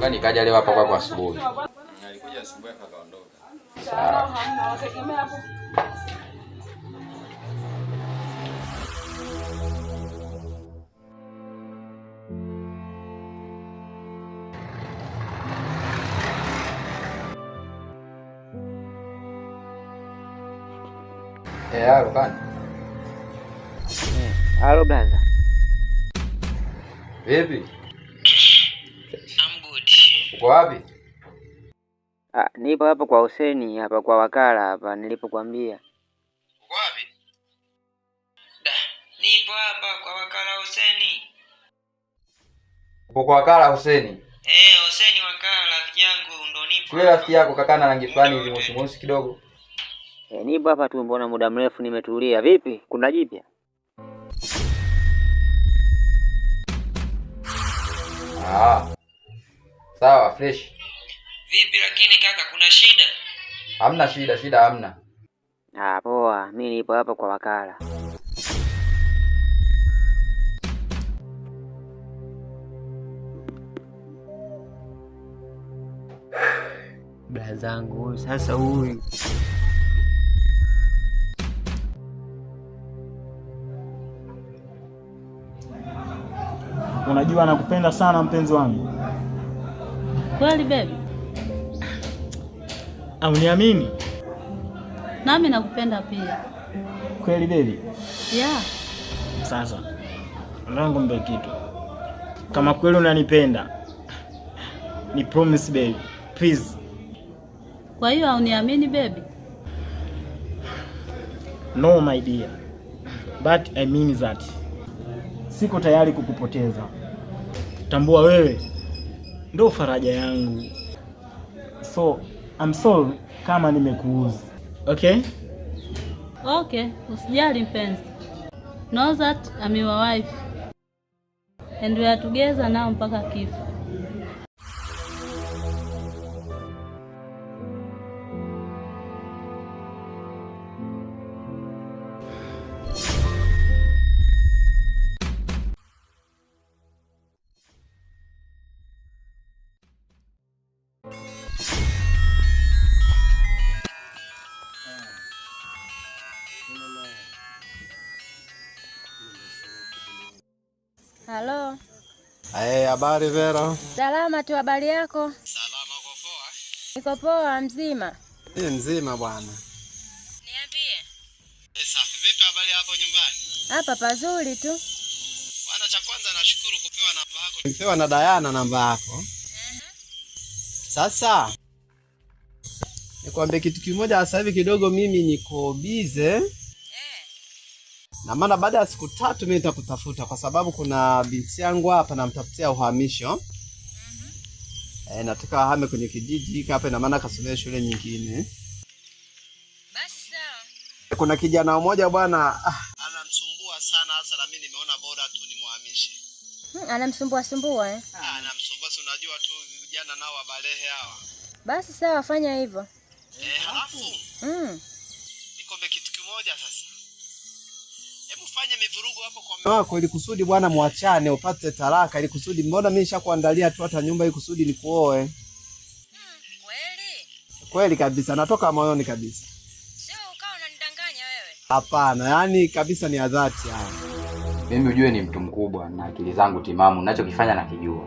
Kani kaja leo hapa kwa asubuhi. Alikuja asubuhi akaondoka. Sawa. Halo Kani. Halo brother. Vipi? I'm good. Uko wapi? Nipo hapa kwa Huseni hapa kwa wakala hapa nilipokuambia. Uko wapi? Nipo hapa kwa wakala Huseni. Uko kwa wakala Huseni? Huseni wakala rafiki yangu ndo nipo. Yule rafiki yako kakana rangi fulani hivi moshi kidogo. Nipo hapa tu, mbona muda mrefu nimetulia. Vipi? Kuna jipya? Sawa, fresh. Vipi lakini kaka, kuna shida? Hamna shida hamna. Poa, mimi nipo hapa kwa wakala. Blazangu sasa huyu. Unajua nakupenda sana mpenzi wangu. Kweli baby? Uniamini? Nami nakupenda pia. Kweli baby? Yeah. Sasa langu mbe kitu. Kama kweli unanipenda, ni promise baby. Please. Kwa hiyo hauniamini baby? No my dear. But I mean that. Siko tayari kukupoteza. Tambua wewe ndio faraja yangu. So, I'm sorry kama nimekuuzi. Okay? Okay, usijali mpenzi. Know that I'm your wife. And we are together now mpaka kifo. Halo. Habari Vera? Salama tu, habari yako? Salama, uko poa? Niko poa, mzima. Mzima bwana. Niambie. Safi, vipi habari hapo nyumbani? Hapa pazuri tu. Bwana, cha kwanza nashukuru kupewa namba yako. Nipewa na Diana namba yako. Sasa nikwambie kitu kimoja, sasa hivi kidogo mimi niko busy. Na maana baada ya siku 3 mimi nitakutafuta kwa sababu kuna binti yangu hapa namtafutia uhamisho. Nataka ahame kwenye kijiji hapa, na maana kasomea shule nyingine. Basi sawa. Kuna kijana mmoja bwana anamsumbua sana, hasa na mimi nimeona bora tu nimuhamishe. Anamsumbua sumbua Anamsumbua, unajua tu vijana nao wabalehe hawa. Basi sawa, fanya hivyo. Halafu nikombe kitu kimoja sasa. Hebu fanye mivurugo hapo kwa mume wako ili kusudi bwana muachane upate talaka, ili kusudi mbona mimi nishakuandalia tu hata nyumba ili kusudi nikuoe. Kweli? Kweli kabisa, natoka moyoni kabisa. Sio ukao unanidanganya wewe. Hapana, yani kabisa ni adhati haya. Mimi ujue ni mtu mkubwa na akili zangu timamu, ninachokifanya nakijua.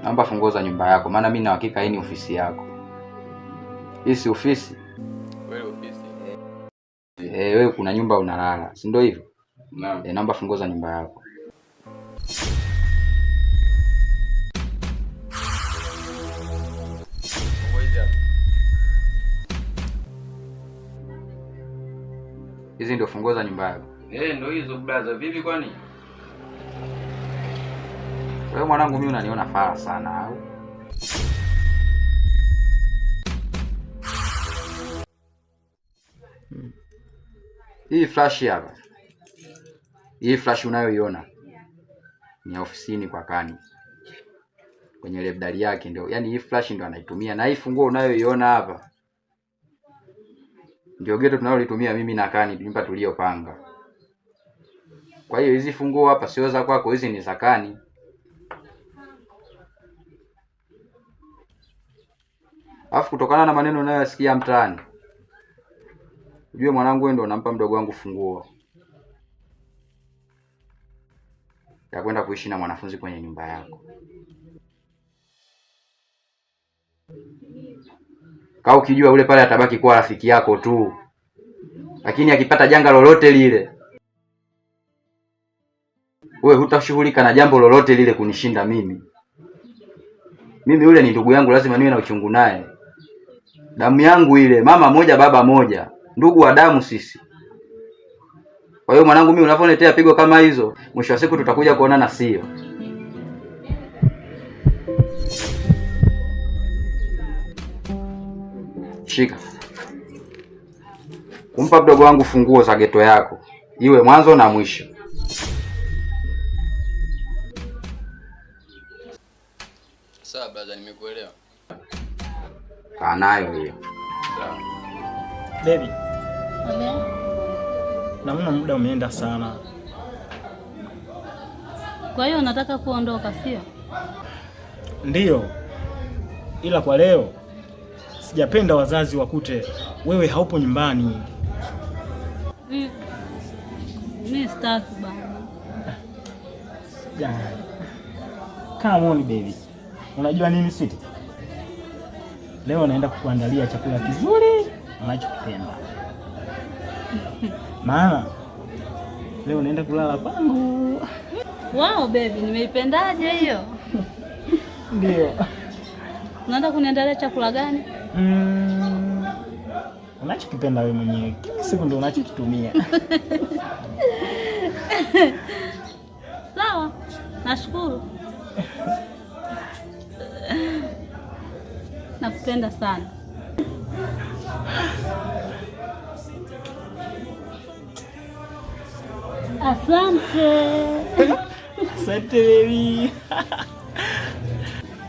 Naomba funguo za nyumba yako, maana mimi na hakika hii ni ofisi yako. Hii si ofisi. Wewe ofisi. Wewe kuna nyumba unalala, si ndio hivyo? Naam. Naomba funguo za nyumba yako. Hizi ndio funguo za nyumba yako. Ndio hizo brother. Vipi kwani? Wewe mwanangu, mimi unaniona fara sana au? Hii flash hapa. Hii flash unayoiona ni ofisini kwa Kani. Kwenye lebdali yake ndio. Yaani hii flash ndio anaitumia, na hii funguo unayoiona hapa ndio geto tunalolitumia mimi na Kani, nyumba tuliyopanga. Kwa hiyo hizi funguo hapa sio za kwako, hizi ni za Kani. Alafu kutokana na maneno unayoyasikia mtaani, ujue mwanangu, wewe ndio unampa mdogo wangu funguo ya kwenda kuishi na mwanafunzi kwenye nyumba yako. Kaa ukijua ule pale atabaki kuwa rafiki yako tu, lakini akipata janga lolote lile, wewe hutashughulika na jambo lolote lile kunishinda mimi. Mimi yule ni ndugu yangu, lazima niwe na uchungu naye. Damu yangu ile, mama moja baba moja, ndugu wa damu sisi. Kwa hiyo mwanangu, mimi unavyonetea pigo kama hizo, mwisho wa siku tutakuja kuonana sio? Shika. Kumpa mdogo wangu funguo za geto yako, iwe mwanzo na mwisho. Sawa brother, nimekuelewa. Kaa nayo hiyo. Sawa. Baby. Naona muda umeenda sana. Kwa hiyo unataka kuondoka sio? Ndiyo. Ila kwa leo sijapenda wazazi wakute wewe haupo nyumbani. Mimi sitaki bana. Come on baby. Unajua nini sweet? Leo naenda kukuandalia chakula kizuri unachokipenda. Maana leo naenda kulala pangu. Wow baby, nimeipendaje hiyo? Ndio. Unaenda kuniandalia chakula gani? Unachokipenda wewe mwenyewe. Kila siku ndio unachokitumia. Sawa. Nashukuru. Nakupenda sana. Asante. Asante baby.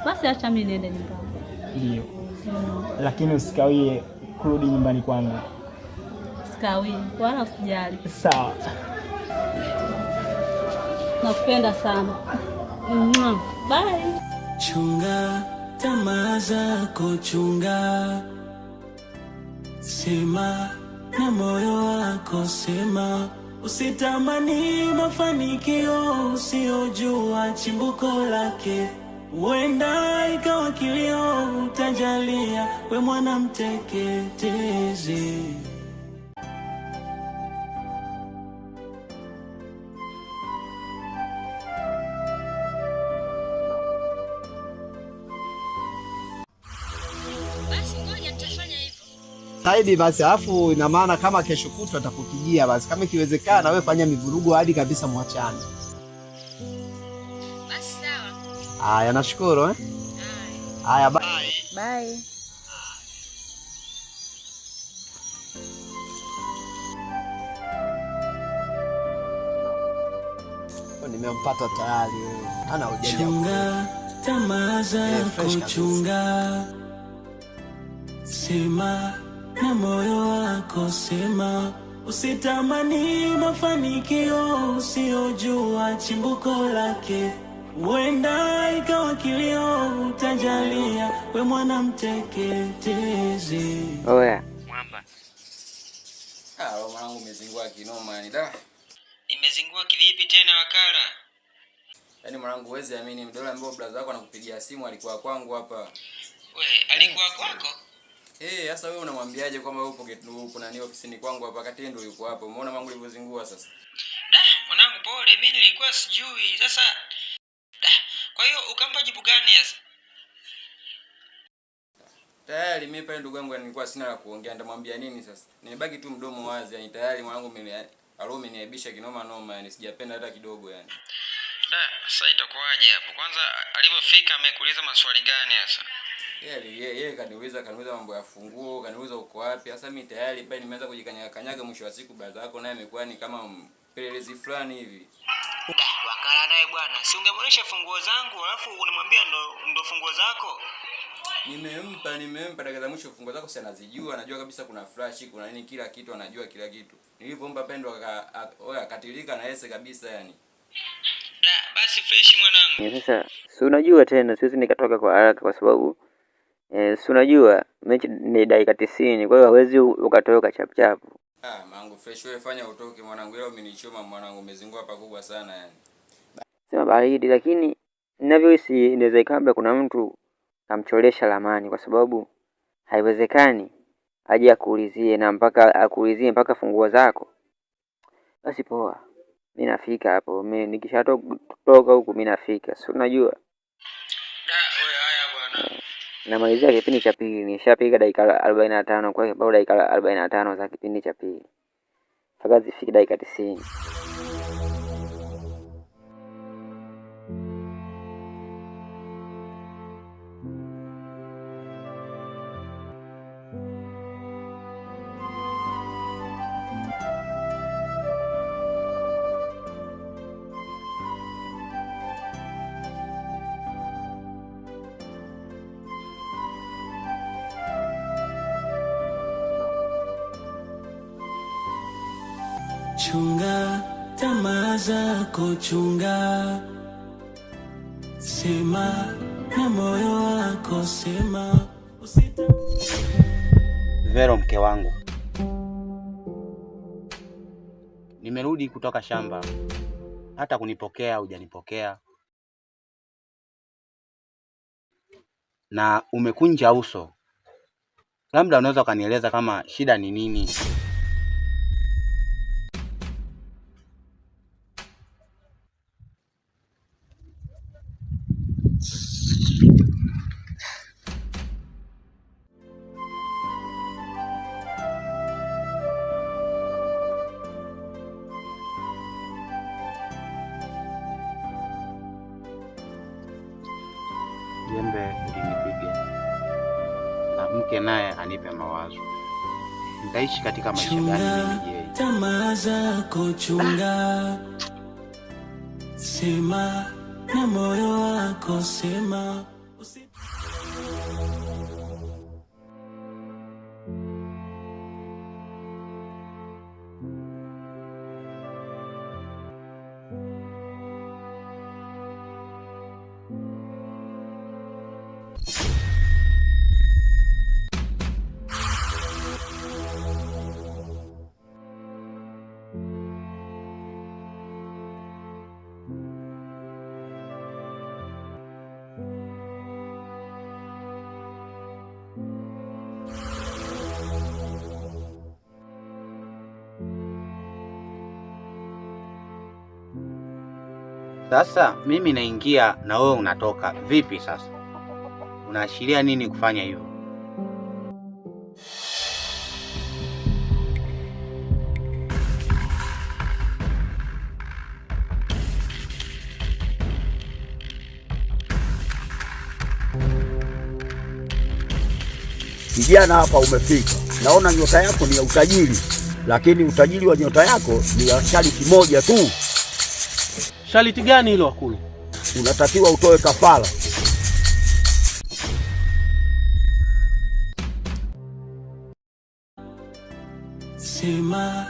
Basi acha mimi niende nyumbani. Ndio. Lakini usikawie kurudi nyumbani kwangu. Sikawi, wala usijali. Sawa. Nakupenda sana. Bye. Chunga tamaa zako, chunga, sema na moyo wako, sema usitamani mafanikio usiojua chimbuko lake. Huenda ikawa kilio utajalia, we mwana mteketezi. Saidi basi, alafu ina maana kama kesho kutwa atakupigia basi, kama ikiwezekana wewe fanya mivurugo hadi kabisa mwachane. Basi sawa. Haya, nashukuru Haya, bye. Bye. Nimempata tayari. Ana ujanja. Chunga tamaa zako, chunga, sema na moyo wako, sema usitamani mafanikio usiojua chimbuko lake. Huenda ikawa kilio utajalia, we mwana mteketezi. Oya. Mwamba. Mwanangu umezingua kinoma yani da. Nimezingua kivipi tena wakala? Yaani mwanangu huwezi amini, mdole ambao brother wako anakupigia simu alikuwa kwangu hapa. We, alikuwa kwako? Sasa wewe unamwambiaje kwamba upo upo nani ofisini kwangu hapa wakati ndio yuko hapo? Umeona mangu alivyozingua sasa? Mwanangu pole, mimi nilikuwa sijui. Sasa kwa hiyo ukampa jibu gani sasa? Tayari mimi pale ndugu yangu nilikuwa sina la kuongea, ndamwambia nini sasa? Nimebaki tu mdomo wazi, yani tayari mwanangu ameniaibisha kinoma noma, yani sijapenda hata kidogo yani. Sasa itakuwaje hapo? Kwanza alipofika amekuuliza maswali gani sasa? Yeye kaniuliza mambo ya funguo, kaniuliza uko wapi. Sasa mimi tayari pale nimeanza kujikanyaga, mwisho wa siku brother yako naye amekuwa ni kama mpelelezi fulani hivi. Wakala naye bwana, si ungemuonesha funguo zangu alafu unamwambia ndo funguo zako? Nimempa dakika za mwisho funguo zako, si anazijua, anajua kabisa kuna flash, kuna nini, kila kitu anajua kila kitu. Nilivyoomba pendo akatilika na yeye kabisa yani. Basi fresh mwanangu. Sasa si unajua tena siwezi nikatoka kwa haraka kwa sababu Si unajua mechi ni dakika 90, kwa hiyo hawezi ukatoka chap chap. Mangu fresh, wewe fanya utoke mwanangu, leo umenichoma mwanangu, umezingua pakubwa sana yani. Sema baridi, lakini ninavyohisi inaweza ikawa kuna mtu kamcholesha ramani, kwa sababu haiwezekani aje akuulizie na mpaka akuulizie mpaka funguo zako. Basi poa, mimi nafika hapo, mimi nikishatoka huku mimi nafika, si unajua. Wewe haya bwana. Namalizia kipindi cha pili, nishapiga dakika 45, kwa hiyo bado dakika 45 za kipindi cha pili mpaka zifike dakika 90. Chunga tamaa zako, chunga, sema na moyo wako, sema Vero, mke wangu, nimerudi kutoka shamba, hata kunipokea hujanipokea, na umekunja uso. Labda unaweza ukanieleza kama shida ni nini? Jembe linipige na mke naye anipe mawazo. Nitaishi katika maisha gani mimi yeye? Tamaa zako chunga, sema na moyo wako, sema Sasa mimi naingia na wewe unatoka. Vipi sasa? Unaashiria nini kufanya hivyo? Kijana hapa umefika. Naona nyota yako ni ya utajiri, lakini utajiri wa nyota yako ni ya sharti moja tu. Sharti gani hilo Akulu? Unatakiwa utoe kafara. Sema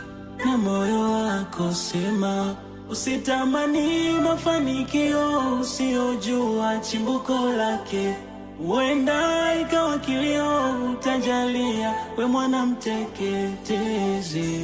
na moyo wako, sema, usitamani mafanikio usiyojua chimbuko lake. Huenda ikawa kilio utajalia, we mwana mteketeze.